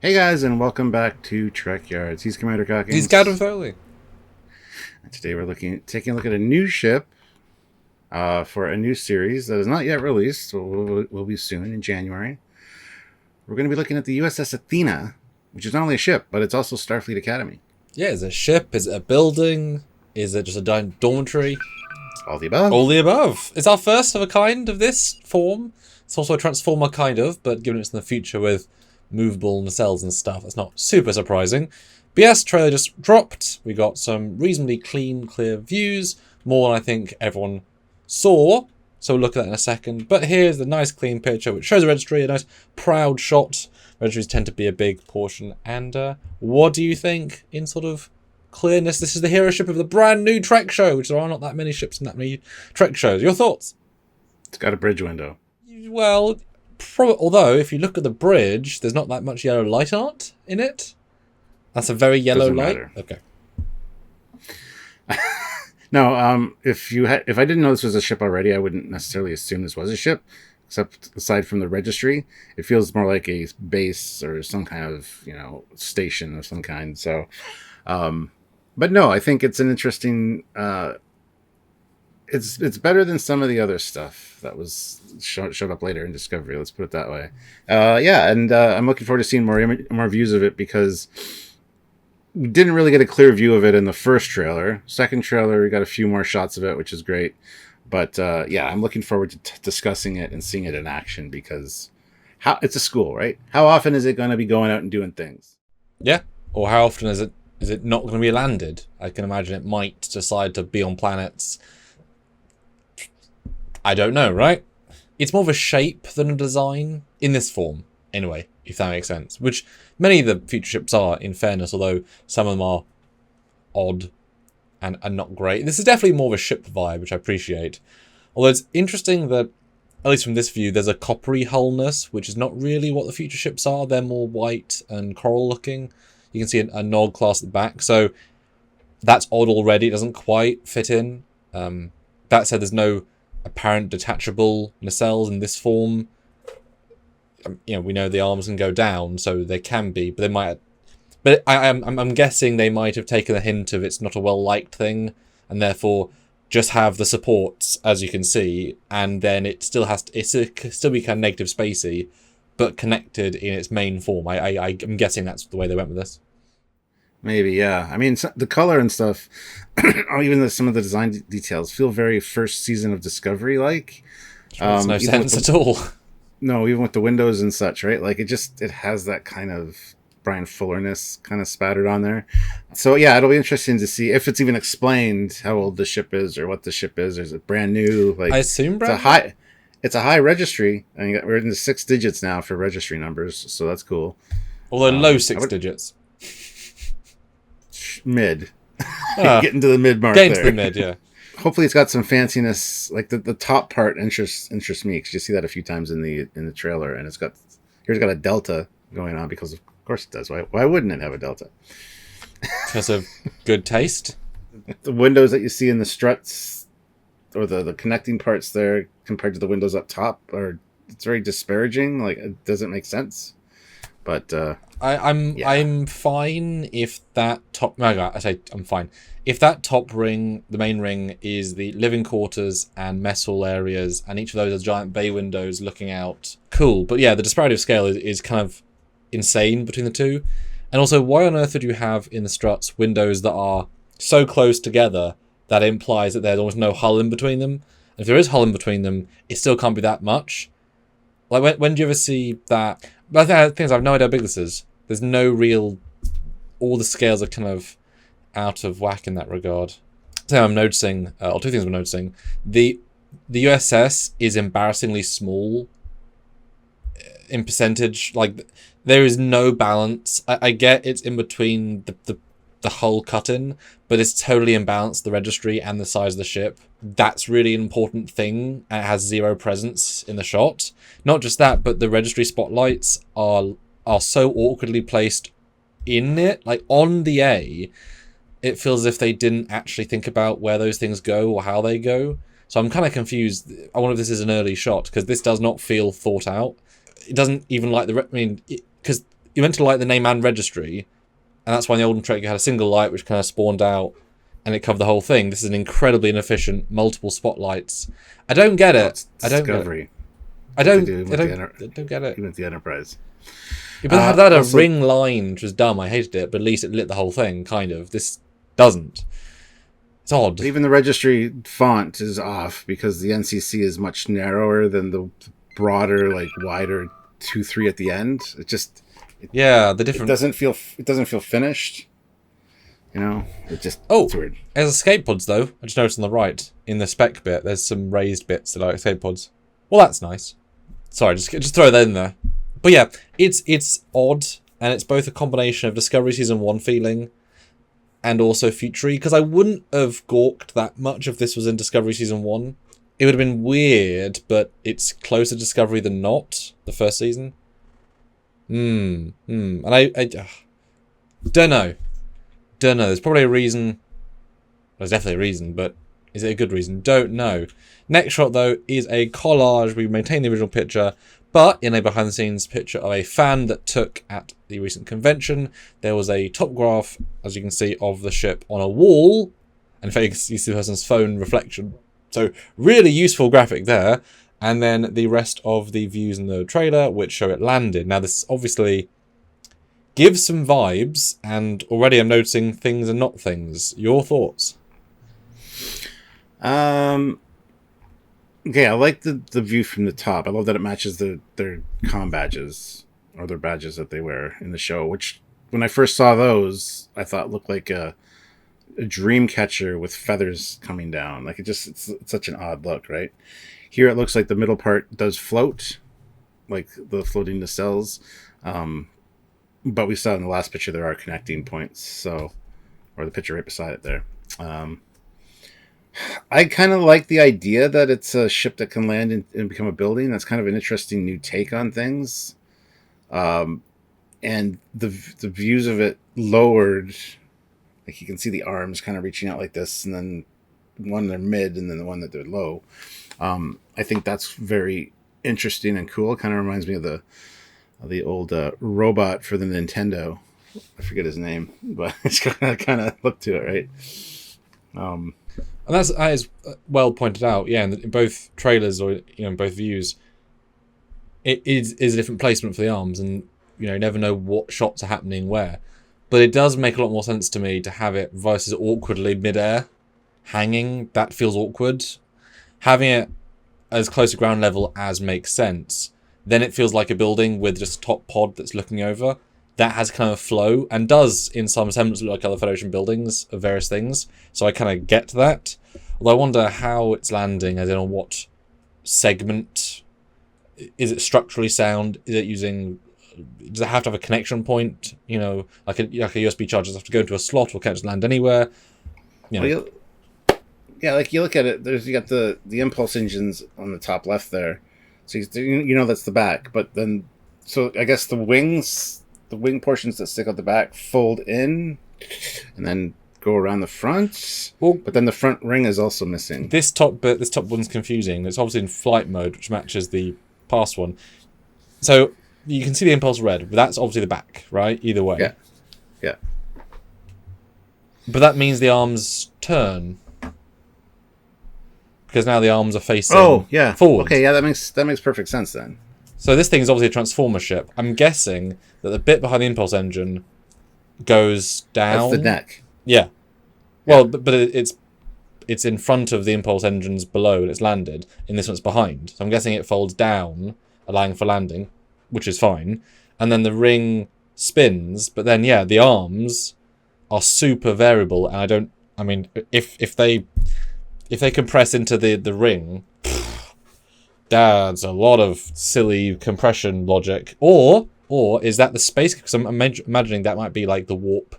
Hey guys, and welcome back to Trekyards. He's Commander Cockings. He's Captain Foley. And today we're taking a look at a new ship for a new series that is not yet released. Will be soon in January. We're going to be looking at the U.S.S. Athena, which is not only a ship, but it's also Starfleet Academy. Yeah, is it a ship? Is it a building? Is it just a dormitory? All the above. All the above. It's our first of a kind of this form. It's also a transformer kind of, but given it's in the future with movable nacelles and stuff, that's not super surprising. BS trailer just dropped. We got some reasonably clean, clear views, more than I think everyone saw. So we'll look at that in a second. But here's the nice clean picture, which shows the registry, a nice proud shot. Registries tend to be a big portion. And what do you think in sort of clearness? This is the hero ship of the brand new Trek show, which there are not that many ships in that many Trek shows. Your thoughts? It's got a bridge window. Well, although if you look at the bridge, there's not that much yellow light art in it. That's a very yellow light. Matter. Okay. No, if I didn't know this was a ship already, I wouldn't necessarily assume this was a ship. Except aside from the registry, it feels more like a base or some kind of station of some kind. So, but no, I think it's an interesting. It's better than some of the other stuff that was showed up later in Discovery. Let's put it that way. And I'm looking forward to seeing more views of it because we didn't really get a clear view of it in the first trailer. Second trailer, we got a few more shots of it, which is great. But I'm looking forward to discussing it and seeing it in action because it's a school, right? How often is it going to be going out and doing things? Yeah, or how often is it not going to be landed? I can imagine it might decide to be on planets. I don't know, right? It's more of a shape than a design in this form, anyway, if that makes sense. Which many of the future ships are, in fairness, although some of them are odd and not great. This is definitely more of a ship vibe, which I appreciate. Although it's interesting that, at least from this view, there's a coppery hullness, which is not really what the future ships are. They're more white and coral looking. You can see a Nog class at the back, so that's odd already. It doesn't quite fit in. That said, there's no apparent detachable nacelles in this form. We know the arms can go down, so they can be, but they might. But I'm guessing they might have taken a hint of it's not a well-liked thing, and therefore just have the supports, as you can see, and then it still has to. Still be kind of negative spacey, but connected in its main form. I'm guessing that's the way they went with this. Maybe, yeah. I mean, the color and stuff, or even some of the design details feel very first season of Discovery like. Makes no sense at all. No, even with the windows and such, right? Like it has that kind of Brian Fullerness kind of spattered on there. So yeah, it'll be interesting to see if it's even explained how old the ship is or what the ship is. Or is it brand new? Like I assume brand new. It's a high registry. I mean, we're in the 6 digits now for registry numbers, so that's cool. Although low 6 digits. Mid. Getting to the mid mark Getting there. to the mid, yeah. Hopefully it's got some fanciness. Like the top part interests me because you see that a few times in the trailer, and here's got a delta going on because of course it does. Why wouldn't it have a delta? Because of good taste. The windows that you see in the struts or the connecting parts there compared to the windows up top it's very disparaging. Like it doesn't make sense. But I'm fine if that top. I say I'm fine if that top ring, the main ring, is the living quarters and mess hall areas, and each of those are giant bay windows looking out. Cool, but yeah, the disparity of scale is kind of insane between the two. And also, why on earth would you have in the struts windows that are so close together that implies that there's almost no hull in between them? And if there is hull in between them, it still can't be that much. Like when do you ever see that? But I think I have no idea how big this is. There's no real. All the scales are kind of out of whack in that regard. So I'm noticing, or two things I'm noticing. The U.S.S. is embarrassingly small in percentage. Like there is no balance. I get it's in between the hull cut-in, but it's totally imbalanced, the registry and the size of the ship. That's really an important thing, and it has zero presence in the shot. Not just that, but the registry spotlights are so awkwardly placed in it. Like on the A, it feels as if they didn't actually think about where those things go or how they go. So I'm kind of confused. I wonder if this is an early shot, because this does not feel thought out. It doesn't even like because you meant to light the name and registry, and that's why in the olden Trek you had a single light which kind of spawned out, and it covered the whole thing. This is an incredibly inefficient, multiple spotlights. I don't get it. I don't get it. I don't get it. Even with the Enterprise. Yeah, but that had a ring line, which was dumb. I hated it, but at least it lit the whole thing, kind of. This doesn't. It's odd. Even the registry font is off because the NCC is much narrower than the broader, like wider 2-3 at the end. It just the different. It doesn't feel finished. You know, it's weird. There's escape pods though. I just noticed on the right in the spec bit, there's some raised bits that are escape pods. Well, that's nice. Sorry, just throw that in there. But yeah, it's odd, and it's both a combination of Discovery Season 1 feeling and also future-y, because I wouldn't have gawked that much if this was in Discovery Season 1. It would have been weird, but it's closer to Discovery than not, the first season. And I don't know. There's probably a reason. There's definitely a reason, but is it a good reason? Don't know. Next shot, though, is a collage. We maintain the original picture, but in a behind-the-scenes picture of a fan that took at the recent convention. There was a top graph, as you can see, of the ship on a wall. And in fact, you see the person's phone reflection. So, really useful graphic there. And then the rest of the views in the trailer, which show it landed. Now, this obviously gives some vibes, and already I'm noticing things and not things. Your thoughts? Okay, I like the view from the top. I love that it matches their comm badges, or their badges that they wear in the show, which when I first saw those, I thought looked like a dream catcher with feathers coming down. Like it's such an odd look, right? Here it looks like the middle part does float, like the floating nacelles. But we saw in the last picture there are connecting points, or the picture right beside it there. I kind of like the idea that it's a ship that can land and become a building. That's kind of an interesting new take on things. And the views of it lowered, like you can see the arms kind of reaching out like this, and then one they're mid, and then the one that they're low. I think that's very interesting and cool. It kind of reminds me of the old robot for the Nintendo. I forget his name, but it's kind of look to it, right? And that is well pointed out, yeah, in both trailers or in both views. It is a different placement for the arms, and you never know what shots are happening where. But it does make a lot more sense to me to have it versus awkwardly midair, hanging. That feels awkward. Having it as close to ground level as makes sense. Then it feels like a building with just a top pod that's looking over. That has kind of flow and does, in some semblance, look like other Federation buildings of various things. So I kind of get that. Although I wonder how it's landing, as in on what segment. Is it structurally sound? Is it using... Does it have to have a connection point? Like a USB charger, does it have to go into a slot, or can it just land anywhere? Well, yeah, like you look at it, you got the impulse engines on the top left there. So that's the back. But then, so I guess the wing portions that stick out the back fold in and then go around the front. Well, but then the front ring is also missing. This top one's confusing. It's obviously in flight mode, which matches the past one. So you can see the impulse red, but that's obviously the back, right? Either way. Yeah. But that means the arms turn. Because now the arms are facing forward. Okay, yeah, that makes perfect sense then. So this thing is obviously a transformer ship. I'm guessing that the bit behind the impulse engine goes down. That's the neck. Yeah. Well, but it's in front of the impulse engines below, and it's landed. In this one, it's behind. So I'm guessing it folds down, allowing for landing, which is fine. And then the ring spins, but then the arms are super variable, and if they compress into the ring, that's a lot of silly compression logic. Or is that the space? Because I'm imagining that might be like the warp,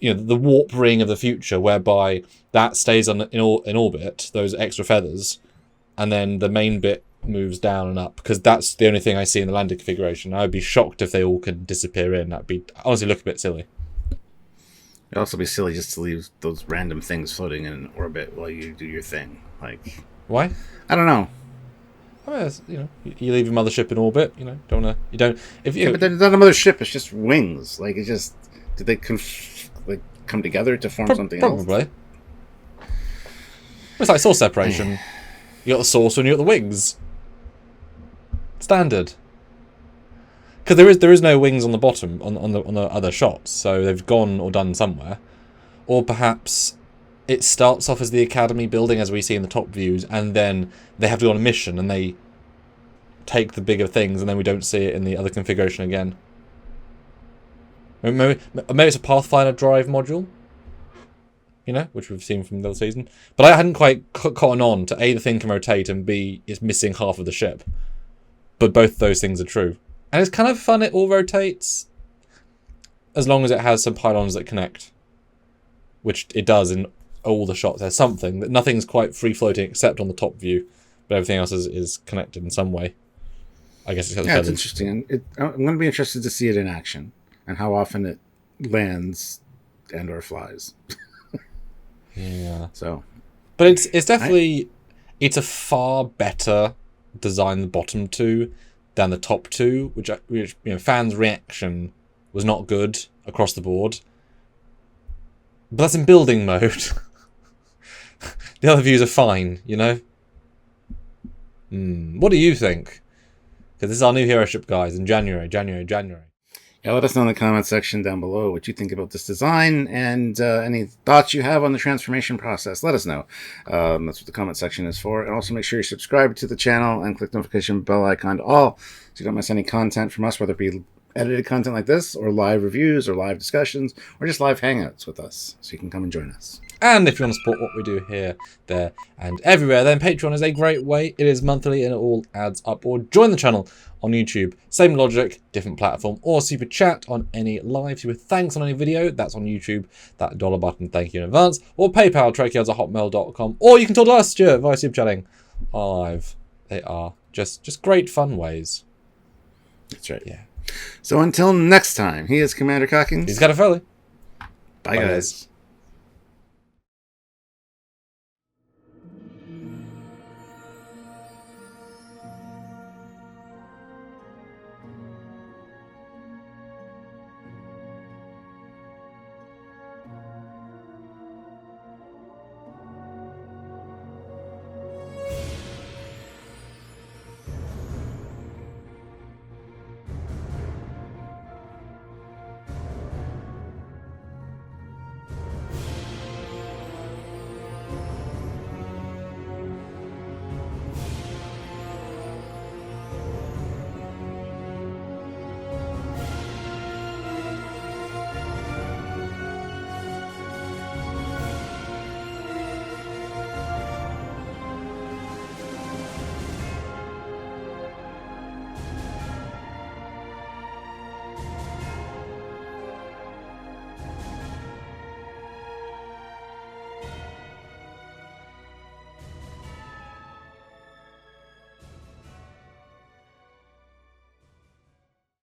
the warp ring of the future, whereby that stays in orbit, those extra feathers, and then the main bit moves down and up. Because that's the only thing I see in the landing configuration. I'd be shocked if they all could disappear in. That'd be honestly look a bit silly. It'd also be silly just to leave those random things floating in orbit while you do your thing. Like, why? I don't know. I mean, you leave your mothership in orbit. Don't wanna. You don't. If you. Yeah, but then not a mothership. It's just wings. Like, it just did they come together to form something else? Probably. It's like source separation. You got the saucer and you got the wings. Standard. Because there is no wings on the bottom on the other shots, so they've gone or done somewhere. Or perhaps it starts off as the Academy building as we see in the top views, and then they have to go on a mission and they take the bigger things, and then we don't see it in the other configuration again. Maybe it's a Pathfinder drive module, which we've seen from the other season. But I hadn't quite cotton on to A, the thing can rotate, and B, it's missing half of the ship. But both those things are true. And it's kind of fun it all rotates, as long as it has some pylons that connect. Which it does in all the shots. There's something, that nothing's quite free-floating except on the top view, but everything else is connected in some way. I guess it's it's interesting. I'm going to be interested to see it in action, and how often it lands and or flies. Yeah. So, but it's definitely it's a far better design, the bottom two, than the top two, which fans' reaction was not good across the board. But that's in building mode. The other views are fine, What do you think? Because this is our new hero ship, guys, in January. Yeah, let us know in the comment section down below what you think about this design, and any thoughts you have on the transformation process. Let us know. That's what the comment section is for. And also make sure you subscribe to the channel and click the notification bell icon to all, so you don't miss any content from us, whether it be edited content like this, or live reviews, or live discussions, or just live hangouts with us, so you can come and join us. And if you want to support what we do here, there, and everywhere, then Patreon is a great way. It is monthly and it all adds up. Or join the channel on YouTube. Same logic, different platform. Or super chat on any live super thanks on any video. That's on YouTube. That dollar button, thank you in advance. Or PayPal, trekyards@hotmail.com. Or you can talk to us, Stuart, via super chatting live. They are just great fun ways. That's right. Yeah. So until next time, he is Commander Cockings. He's got a Foley. Bye, guys.